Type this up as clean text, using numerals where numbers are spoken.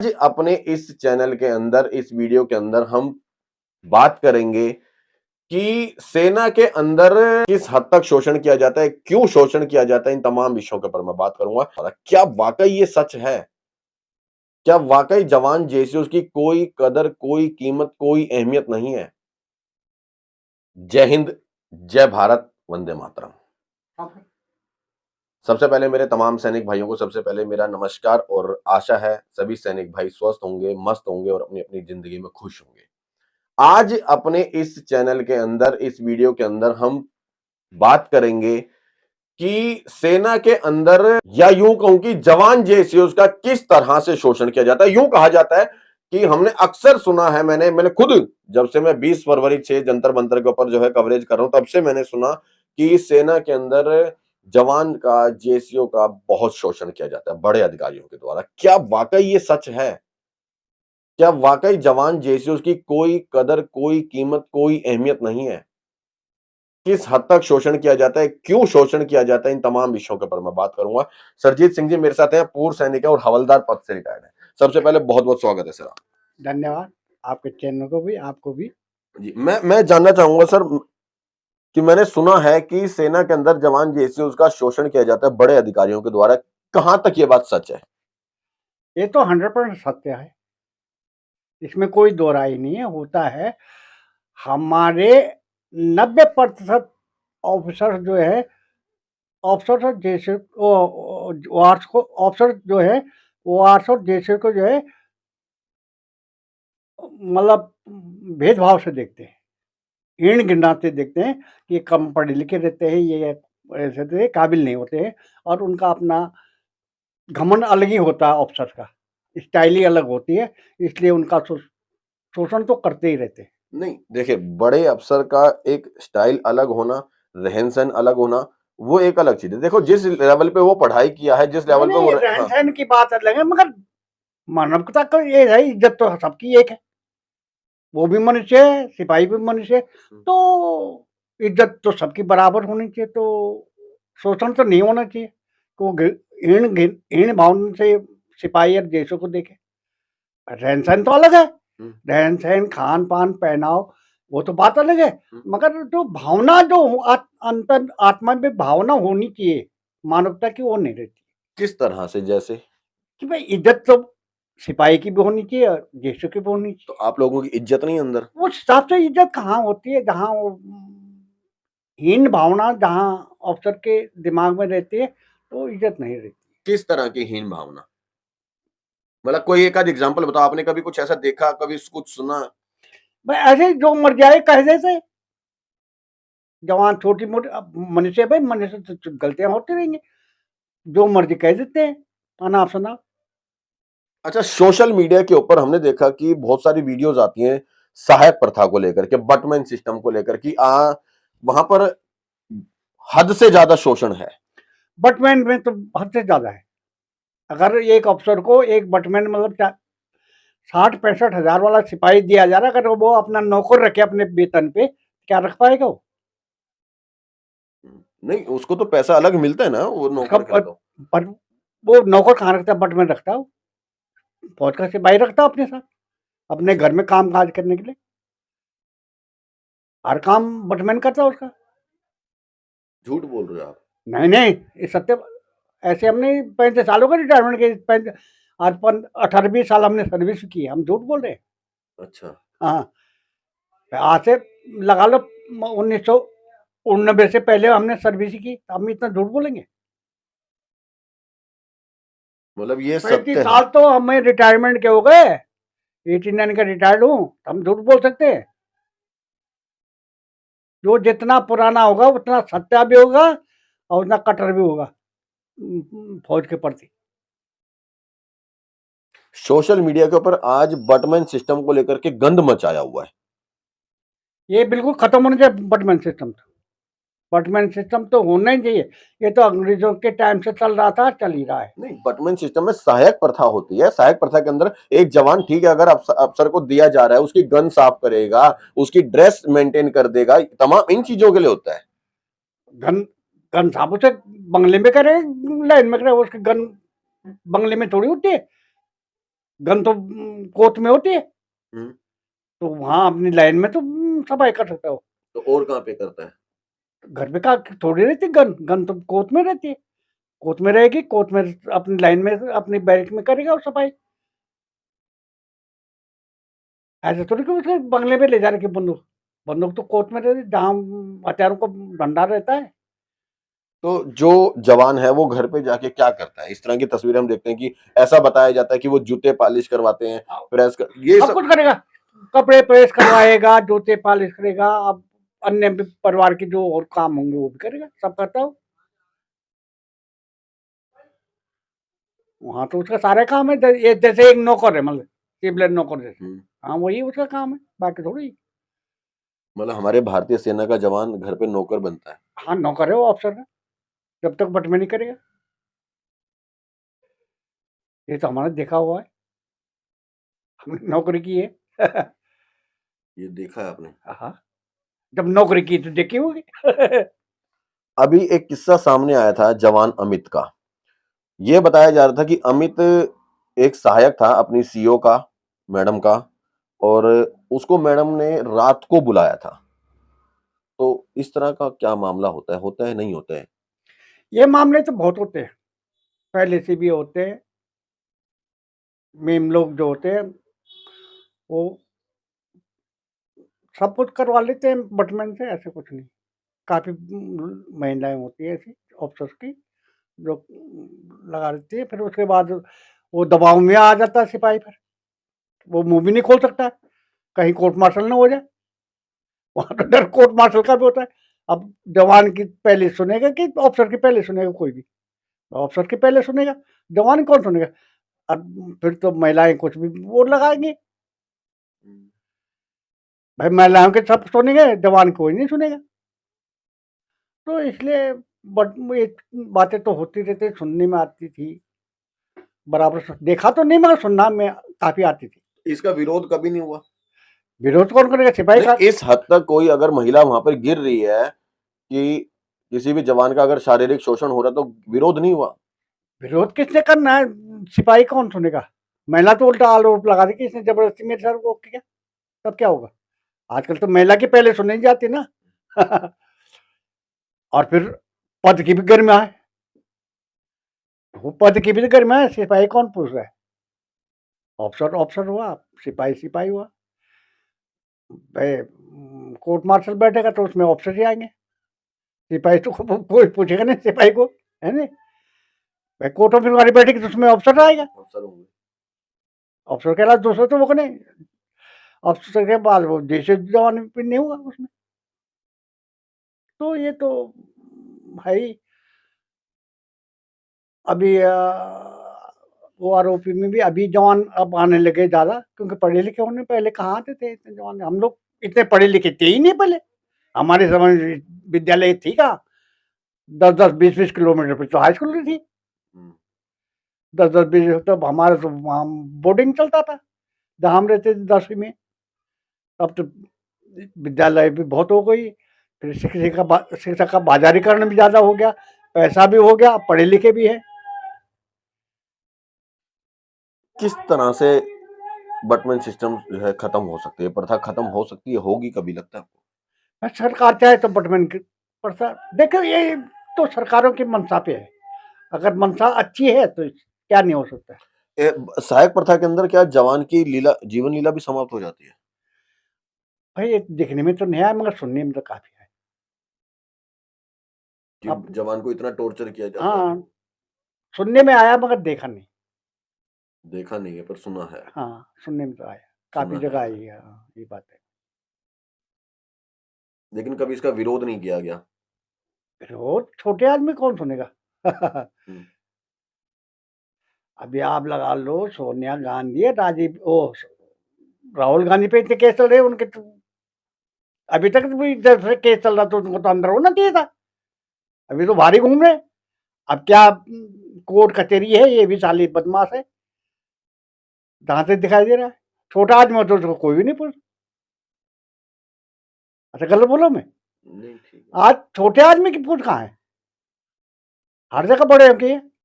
आज अपने इस चैनल के अंदर इस वीडियो के अंदर हम बात करेंगे कि सेना के अंदर किस हद तक शोषण किया जाता है, क्यों शोषण किया जाता है, इन तमाम विषयों के ऊपर मैं बात करूंगा। क्या वाकई ये सच है? क्या वाकई जवान जेसीओ की कोई कदर, कोई कीमत, कोई अहमियत नहीं है? जय हिंद, जय भारत, वंदे मातरम। सबसे पहले मेरे तमाम सैनिक भाइयों को सबसे पहले मेरा नमस्कार और आशा है सभी सैनिक भाई स्वस्थ होंगे, मस्त होंगे और अपनी अपनी जिंदगी में खुश होंगे। आज अपने इस चैनल के अंदर इस वीडियो के अंदर हम बात करेंगे कि सेना के अंदर या यूं कहूं कि जवान जेसीओस का किस तरह से शोषण किया जाता है। यूं कहा जाता है कि हमने अक्सर सुना है, मैंने खुद जब से मैं 20 फरवरी 6 जंतर मंतर के ऊपर जो है कवरेज कर रहा हूं, तब से मैंने सुना कि सेना के अंदर जवान का, जेसीओ का बहुत शोषण किया जाता है बड़े अधिकारियों के द्वारा। क्या वाकई ये सच है? क्या वाकई जवान जेसीओ की कोई कदर, कोई कीमत, कोई अहमियत नहीं है? किस हद तक शोषण किया जाता है, क्यों शोषण किया जाता है, इन तमाम विषयों के ऊपर मैं बात करूंगा। सरजीत सिंह जी मेरे साथ हैं, पूर्व सैनिक है और हवलदार पद से रिटायर्ड है। सबसे पहले बहुत बहुत स्वागत है सर। धन्यवाद आपके चैनल को भी, आपको भी। जी, मैं जानना चाहूंगा सर कि मैंने सुना है कि सेना के अंदर जवान जेसीओ का शोषण किया जाता है बड़े अधिकारियों के द्वारा। कहां तक ये बात सच है? ये तो 100% सत्य है, इसमें कोई दो राय नहीं है। होता है, हमारे 90% ऑफिसर जो है, ऑफिसर जैसे वार्स को ऑफिसर जो है, वार्स और जैसे को जो है, मतलब भेदभाव से देखते हैं, हीन गिनाते देखते हैं कि ये कम पढ़े लिखे रहते हैं, ये ऐसे थे, काबिल नहीं होते हैं। और उनका अपना घमंड अलग ही होता है, ऑफिसर का स्टाइल ही अलग होती है, इसलिए उनका शोषण तो करते ही रहते हैं। नहीं, देखिए, बड़े अफसर का एक स्टाइल अलग होना, रहन-सहन अलग होना, वो एक अलग चीज़ है। देखो, जिस लेवल पे वो पढ़ाई किया है, जिस नहीं, लेवल पे वो नहीं, हाँ, रहन-सहन की बात अलग है, मगर मानवता का ये है, इज़्ज़त तो सबकी एक है। वो भी मनुष्य है, सिपाही भी मनुष्य है, तो इज़्ज़त तो सबकी बराबर होनी चाहिए, तो शोषण तो नहीं होना चाहिए। तो हीन भावना से सिपाही और देशों को देखे। रहन-सहन तो अलग है, हुँ, रहन-सहन, खान-पान, पहनाव, वो तो बात अलग है। हुँ। मगर जो भावना जो अंतर आत्मा में भावना होनी चाहिए, मानवता की, वो नहीं रहती। किस तरह से जैसे? कि भाई इज़्ज़त तो सिपाही की भी होनी चाहिए और देशों की भी होनी तो चाहिए। आप लोगों की इज़्ज़त नहीं अंदर? उस हिसाब से इज़्ज़त कहाँ होती है, जहाँ वो हीन भावना जहाँ अफ़सर के दिमाग में रहती है, तो इज़्ज़त नहीं रहती। किस तरह की हीन भावना? मतलब कोई एक आध एग्ज़ाम्पल बताओ, आपने कभी कुछ ऐसा देखा, कभी कुछ सुना? भाई ऐसे ही जो मर जाए कह देते, जवान छोटी-मोटी, अब मनुष्य है भाई, मनुष्य तो गलतियाँ होती रहेंगी, जो मर्ज़ी कह देते हैं, अनाप-शनाप। अच्छा, सोशल मीडिया के ऊपर हमने देखा कि बहुत सारी वीडियोज़ आती हैं, सहायक प्रथा को लेकर के, बटमैन सिस्टम को लेकर कि वहाँ पर हद से ज़्यादा शोषण है। बटमैन में तो हद से ज़्यादा है। अगर एक अफ़सर को एक बटमैन, मतलब चा 60-65 हज़ार वाला सिपाही दिया जा रहा है, अगर वो अपना नौकर रखे अपने वेतन पे, क्या रख पाएगा वो? नहीं, उसको तो पैसा अलग मिलता है ना, वो उसका नौकर का तो। पर वो नौकर कहाँ रखता है, बटमैन रखता है वो। फौज का सिपाही रखता है अपने साथ, अपने अच्छा, घर में काम-काज करने के लिए। हर काम बटमैन करता है उसका। झूठ बोल रहे हो आप। नहीं, नहीं, ये सत्य। ऐसे हमने 35 साल हो गए रिटायरमेंट के, पैंत आज पन 18-20 साल हमने सर्विस की है, हम झूठ बोल रहे हैं? अच्छा, हाँ, आज से लगा लो 1989 से पहले हमने सर्विस की, तो हम इतना झूठ बोलेंगे? मतलब ये 35 सत्य है। साल तो हमें रिटायरमेंट के हो गए, 89 का रिटायर्ड हूँ, हम झूठ बोल सकते हैं? जो जितना पुराना होगा उतना सत्य भी होगा और उतना कट्टर भी होगा फौज के प्रति। सोशल मीडिया के ऊपर आज बटमैन सिस्टम को लेकर के गंद मचाया हुआ है। ये बिल्कुल खत्म होना चाहिए बटमैन सिस्टम तो। बटमैन सिस्टम तो होना ही चाहिए। ये तो अंग्रेजों के टाइम से चल रहा था, चल ही रहा है। नहीं, बटमैन सिस्टम में सहायक प्रथा होती है। सहायक प्रथा के अंदर एक जवान, ठीक है, अगर अफसर को दिया जा रहा है, उसकी गन साफ करेगा, उसकी ड्रेस मेंटेन कर देगा, तमाम इन चीजों के लिए होता है। गन गन साहब उसे बंगले में करे, लाइन में करे, उसकी गन बंगले में थोड़ी होती है। गन तो कोर्ट में होती है, हम्म, तो वहाँ अपनी लाइन में तो सफाई कर सकता हो। तो और कहाँ पे करता है? घर पे कहाँ थोड़ी रहती गन, गन तो कोर्ट में रहती है। कोर्ट में रहेगी, कोर्ट में अपनी लाइन में अपनी बैरिक में करेगा वो सफाई। ऐसे थोड़ी कि उसके बंगले में ले जा रखी बंदूक। बंदूक तो कोर्ट में रहती, जहाँ हथियारों का भंडार रहता है। तो जो जवान है वो घर पे जाके क्या करता है? इस तरह की तस्वीरें हम देखते हैं कि ऐसा बताया जाता है कि वो जूते पॉलिश करवाते हैं, प्रेस कर ये सब सब। कुछ करेगा, कपड़े प्रेस करवाएगा, जूते पॉलिश करेगा, अब अन्य भी परिवार के जो और काम होंगे वो भी करेगा, सब करता हो। वहाँ तो उसका सारे काम है, ये जैसे एक नौकर है, मतलब सिविलियन नौकर जैसे। हाँ, वही उसका काम है, बाकी थोड़ी। मतलब हमारे भारतीय सेना का जवान घर पे नौकर बनता है। हाँ, नौकर है वो, अफ़सर है, जब तक बट में नहीं करेगा। ये तो हमारा देखा हुआ है, हमने नौकरी की है। ये देखा है आपने? हाँ, जब नौकरी की तो देखी होगी। अभी एक किस्सा सामने आया था जवान अमित का। ये बताया जा रहा था कि अमित एक सहायक था अपनी सीईओ का, मैडम का, और उसको मैडम ने रात को बुलाया था। तो इस तरह का क्या मामला होता है नहीं होता है? ये मामले तो बहुत होते हैं, पहले से भी होते हैं। मेम लोग जो होते हैं, वो सब कुछ करवा लेते हैं बटमैन से, ऐसे कुछ नहीं। काफ़ी महिलाएँ होती हैं ऐसी ऑफ़िसर्स की, जो लगा देती है, फिर उसके बाद वो दबाव में आ जाता है सिपाही फिर। वो मुँह भी नहीं खोल सकता है, कहीं कोर्ट मार्शल ना हो जाए। वहाँ तो डर कोर्ट मार्शल का भी होता है। अब जवान की पहले सुनेगा कि ऑफ़िसर की पहले सुनेगा कोई भी? ऑफ़िसर की पहले सुनेगा, जवान कौन सुनेगा? अब फिर तो महिलाएँ कुछ भी वो लगाएँगी। भाई महिलाओं के सब सुनेंगे, जवान कोई नहीं सुनेगा। तो इसलिए बट ये बातें तो होती रहती, सुनने में आती थी। बराबर देखा तो नहीं, मगर सुनना में काफ़ी आती थी। इसका विरोध कभी नहीं हुआ? विरोध कौन करेगा? सिपाही नहीं, का। इस हद तक कोई अगर महिला वहां पर गिर रही है कि किसी भी जवान का अगर शारीरिक शोषण हो रहा है तो विरोध नहीं हुआ? विरोध किसने करना है? सिपाही कौन सुनेगा? महिला तो उल्टा आरोप लगा दी कि इसने जबरदस्ती मेरे साथ वो किया, तब क्या होगा? आजकल तो महिला की पहले सुनी जाती ना। और फिर पद की भी गरिमा है, वो पद की भी गरिमा है, सिपाही कौन पूछ रहा है? ऑफिसर ऑफिसर हुआ, सिपाही सिपाही हुआ। भाई कोर्ट मार्शल बैठेगा तो उसमें ऑफिसर ही आएंगे, सिपाही तो कोई पूछेगा नहीं सिपाही को, है नहीं? भाई कोर्ट ऑफ इंक्वायरी बैठेगी तो उसमें ऑफिसर आएगा, अवसर होंगे। ऑफिसर के अलावा दूसरा तो वो नहीं। ऑफिसर के बाद वो जैसे जवान भी नहीं हुआ उसमें। तो ये तो भाई अभी वो आरोपी में भी अभी जवान अब आने लगे ज़्यादा, क्योंकि पढ़े लिखे होने, पहले कहाँ आते थे इतने जवान? हम लोग इतने पढ़े लिखे थे ही नहीं पहले। हमारे समय में विद्यालय थी कहाँ? 10-10, 20-20 किलोमीटर पे तो हाई स्कूल थी। 10-10, 20 तब हमारा तो वहाँ बोर्डिंग चलता था, जहाँ हम रहते थे 10वीं में। अब तो विद्यालय भी बहुत हो गई, फिर शिक्षा का बाज़ारीकरण भी ज़्यादा हो गया, पैसा भी हो गया, पढ़े लिखे भी हैं। किस तरह से बटमैन सिस्टम जो है खत्म हो सकती है, प्रथा खत्म हो सकती है, होगी कभी, लगता है आपको? सरकार चाहे तो बटमैन की प्रथा, देखो ये तो सरकारों की मंशा पे है। अगर मंशा अच्छी है तो क्या नहीं हो सकता है। सहायक प्रथा के अंदर क्या जवान की लीला, जीवन लीला भी समाप्त हो जाती है? भाई ये दिखने में तो नहीं आया, मगर सुनने में तो काफ़ी है। कि अब जवान को इतना टॉर्चर किया जाता है? हाँ, सुनने में आया मगर देखा नहीं। देखा नहीं है पर सुना है। हाँ, सुनने में तो आया, काफ़ी सुना जगह है। आई है, हाँ, ये बात है। लेकिन कभी इसका विरोध नहीं किया गया। विरोध छोटे आदमी कौन सुनेगा? हम्म, अभी आप लगा लो, सोनिया गांधी, राहुल गांधी पे इतने केस चल रहे हैं उनके तो, अभी तक भी जैसे केस चल रहा तो उनको तो अंदर होना चाहिए था। अभी तो बाहर ही घूम रहे हैं। अब क्या कोर्ट कचहरी है, ये भी साली बदमाश है, जहाँ से दिखाई दे रहा है। छोटा आदमी हो तो उसको कोई भी नहीं पूछ। अच्छा गलत बोला मैं? नहीं ठीक है। आज छोटे आदमी की पूछ कहाँ है? हर जगह बड़े होके है।